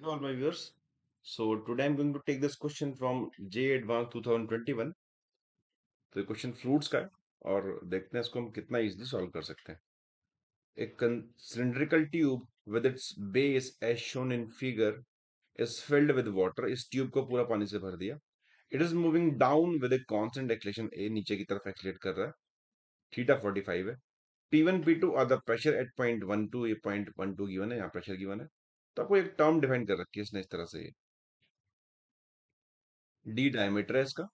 Hello, all my viewers. So today I'm going to take this question from J Advanced 2021. तो ये question fruits का है और देखते हैं इसको हम कितना इजीली सॉल्व कर सकते हैं. A cylindrical tube with its base as shown in figure is filled with water. इस ट्यूब को पूरा पानी से भर दिया. It is moving down with a constant acceleration. A नीचे की तरफ एक्सलेट कर रहा है. थीटा 45 है. P1 P2 are the pressure at point 12. ये पॉइंट 12 गिवन है, यहाँ प्रेशर गिवन है. तो आपको एक टर्म डिफाइन कर रखी है इसने इस तरह से. डी डायमीटर है इसका.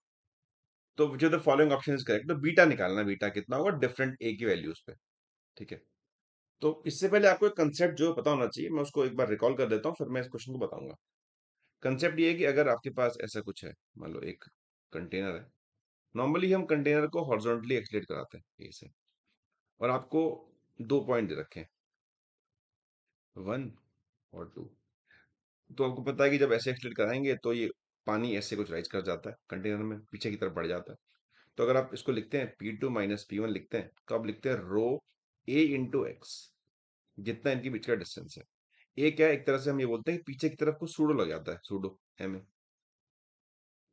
तो जो the following option is correct. तो बीटा निकालना, बीटा कितना होगा डिफरेंट ए की वैल्यूज पे. ठीक है. तो इससे पहले आपको एक कंसेप्ट जो पता होना चाहिए, मैं उसको एक बार रिकॉल कर देता हूँ, फिर मैं इस क्वेश्चन को बताऊंगा. कंसेप्ट ये है कि अगर आपके पास ऐसा कुछ है, मान लो एक कंटेनर है. नॉर्मली हम कंटेनर को हॉरिजॉन्टली एक्सलेट कराते हैं ए से, और आपको दो पॉइंट दे रखे हैं, 1 और 2. तो आपको पता है कि जब ऐसे एक्सलेट कराएंगे तो ये पानी ऐसे कुछ राइज कर जाता है कंटेनर में, पीछे की तरफ बढ़ जाता है. तो अगर आप इसको लिखते हैं P2 माइनस P1 लिखते हैं, तो आप लिखते हैं रो ए इंटू एक्स, जितना इनके बीच का डिस्टेंस है. ए क्या है, एक तरह से हम ये बोलते हैं कि पीछे की तरफ को सूडो लग जाता है, सूडो एम ए,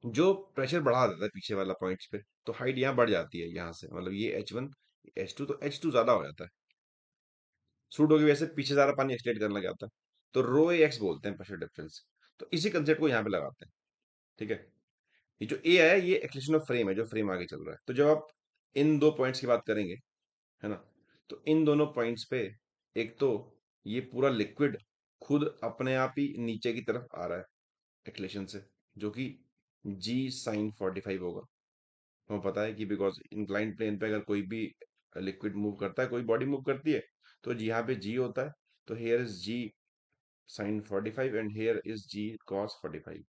जो प्रेशर बढ़ा देता है पीछे वाला पॉइंट्स पे. तो हाइट यहाँ बढ़ जाती है यहाँ से, मतलब ये H1 H2, तो H2 ज्यादा हो जाता है. सूडो की वजह से पीछे ज्यादा पानी एक्सलेट करने लग जाता है. तो रो ए एक्स बोलते हैं प्रेशर डिफरेंस. तो इसी कंसेप्ट को यहाँ पे लगाते हैं. ठीक है. ये जो ए है ये एक्सलेशन ऑफ फ्रेम है, जो फ्रेम आगे चल रहा है. तो जब आप इन दो पॉइंट्स की बात करेंगे, है ना, तो इन दोनों पॉइंट्स पे एक तो ये पूरा लिक्विड खुद अपने आप ही नीचे की तरफ आ रहा है एक्लेशन से, जो कि जी साइन 45 होगा. हमें पता है कि बिकॉज इंक्लाइंड प्लेन पे अगर कोई भी लिक्विड मूव करता है, कोई बॉडी मूव करती है, तो यहाँ पे जी होता है. तो here is g sine 45 and here is g cos 45.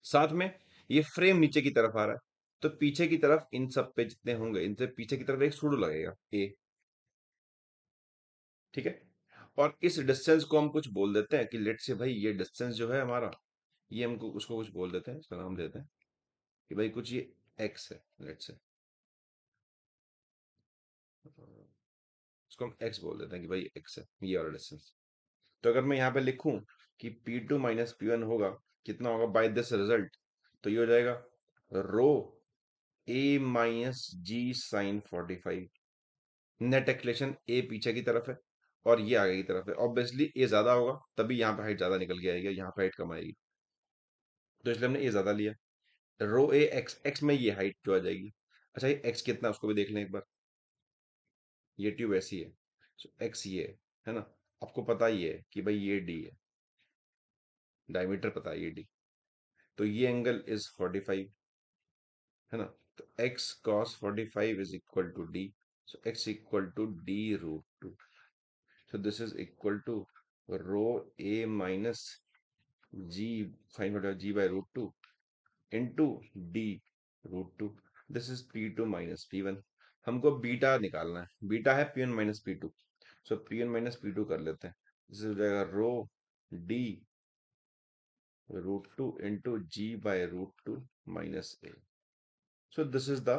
साथ में ये फ्रेम नीचे की तरफ आ रहा है, तो पीछे की तरफ इन सब पे जितने होंगे, इनसे पीछे की तरफ एक सूडो लगेगा ए. ठीक है. और इस डिस्टेंस को हम कुछ बोल देते हैं कि लेट से भाई ये डिस्टेंस जो है हमारा, ये हमको उसको कुछ बोल देते हैं, इसका नाम देते हैं कि भाई कुछ ये एक्स है, लेट से इसको हम एक्स बोल देते हैं कि भाई एक्स है ये वाला डिस्टेंस. तो अगर मैं यहाँ पे लिखूं कि P2 माइनस P1 होगा, कितना होगा बाय दिस रिजल्ट, तो ये हो जाएगा रो a minus ji sine 45. Net acceleration ए पीछे की तरफ है और ये आगे की तरफ है. ऑब्वियसली ए ज्यादा होगा, तभी यहाँ पे हाइट ज्यादा निकल के आएगी, यहाँ पे हाइट कम आएगी. तो इसलिए हमने ए ज्यादा लिया. रो ए एक्स, एक्स में ये हाइट जो आ जाएगी. अच्छा, ये एक्स कितना है उसको भी देख लें एक बार. ये ट्यूब ऐसी है, सो एक्स ये है ना. आपको पता ही है कि भाई ये डी है, डायमीटर पता है ये डी. तो ये एंगल इज 45, है ना. तो x cos 45 is equal to d. So x equal to d root two. So this is equal to rho a minus g fine g by root two into d root two. This is P2 minus P1. हमको beta निकालना है, beta है P1 minus P2. So P1 minus P2 कर लेते हैं. This हो जाएगा rho d root two into g by root two minus A. So this is the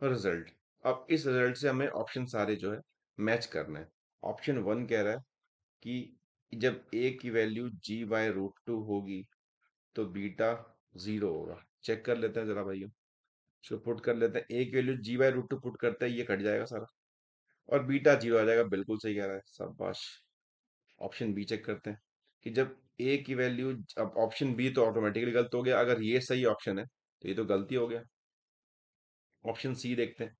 result. अब इस रिजल्ट से हमें ऑप्शन सारे जो है मैच करना है. ऑप्शन 1 कह रहा है कि जब ए की value g by root two होगी तो बीटा 0 होगा. चेक कर लेते हैं जरा भाइयों, इसको पुट कर लेते हैं. ए की value g by root two put करते हैं, ये कट जाएगा सारा और बीटा 0 आ जाएगा. बिल्कुल सही कह रहा है, शाबाश. ऑप्शन बी चेक करते हैं कि जब ए की वैल्यू, अब ऑप्शन बी तो ऑटोमेटिकली गलत हो गया. अगर ये सही ऑप्शन है तो ये तो गलती हो गया. ऑप्शन सी देखते हैं.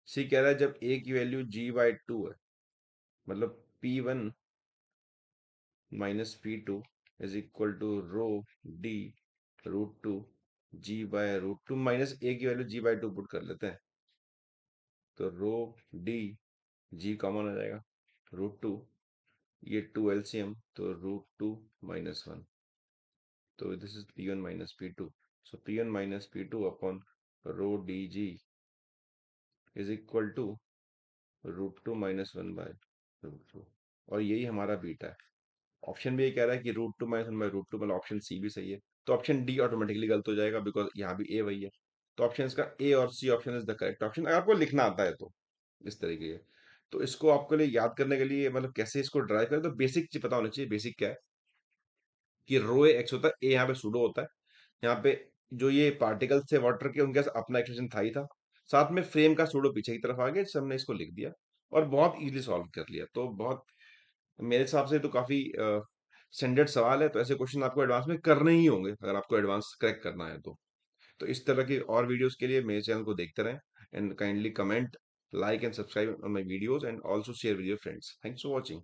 सी कह रहा है जब ए की वैल्यू जी बाय टू है, मतलब P1 minus P2 is equal to rho d root two g by root two minus A की value g by two put कर लेते हैं. तो रो डी, जी कॉमन आ जाएगा, रूट टू, ये टू एलसीएम, तो रूट टू माइनस वन. तो this is P1 minus P2. So P1 minus P2 upon rho d g is equal to root two minus one by root two. और यही हमारा beta है. Option भी ये कह रहा है कि root two minus one by root two, मतलब ऑप्शन सी भी सही है. तो ऑप्शन डी ऑटोमेटिकली गलत हो जाएगा बिकॉज यहाँ भी ए वही है. तो ऑप्शन इसका ए और C option is the correct option, अगर आपको लिखना आता है तो. इस तरीके है. तो इसको आपके लिए याद करने के लिए, मतलब कैसे इसको ड्राइव करें, तो बेसिक चीज पता होना चाहिए. बेसिक क्या है कि रो एक्स होता है, ए यहाँ पे सुडो होता है। यहाँ पे जो ये पार्टिकल्स थे वाटर के, उनके पास अपना एक्सटेंशन था ही था। साथ में फ्रेम का सुडो पीछे की तरफ आ गया, जिससे हमने इसको लिख दिया और बहुत इजीली सॉल्व कर लिया। तो बहुत, मेरे हिसाब से तो काफी स्टैंडर्ड सवाल है। तो ऐसे क्वेश्चन आपको एडवांस में करने ही होंगे अगर आपको एडवांस क्रैक करना है तो। तो इस तरह की और वीडियोस के लिए मेरे चैनल को देखते रहें, and kindly comment, like and subscribe on my videos, and also share with your friends. Thanks for watching.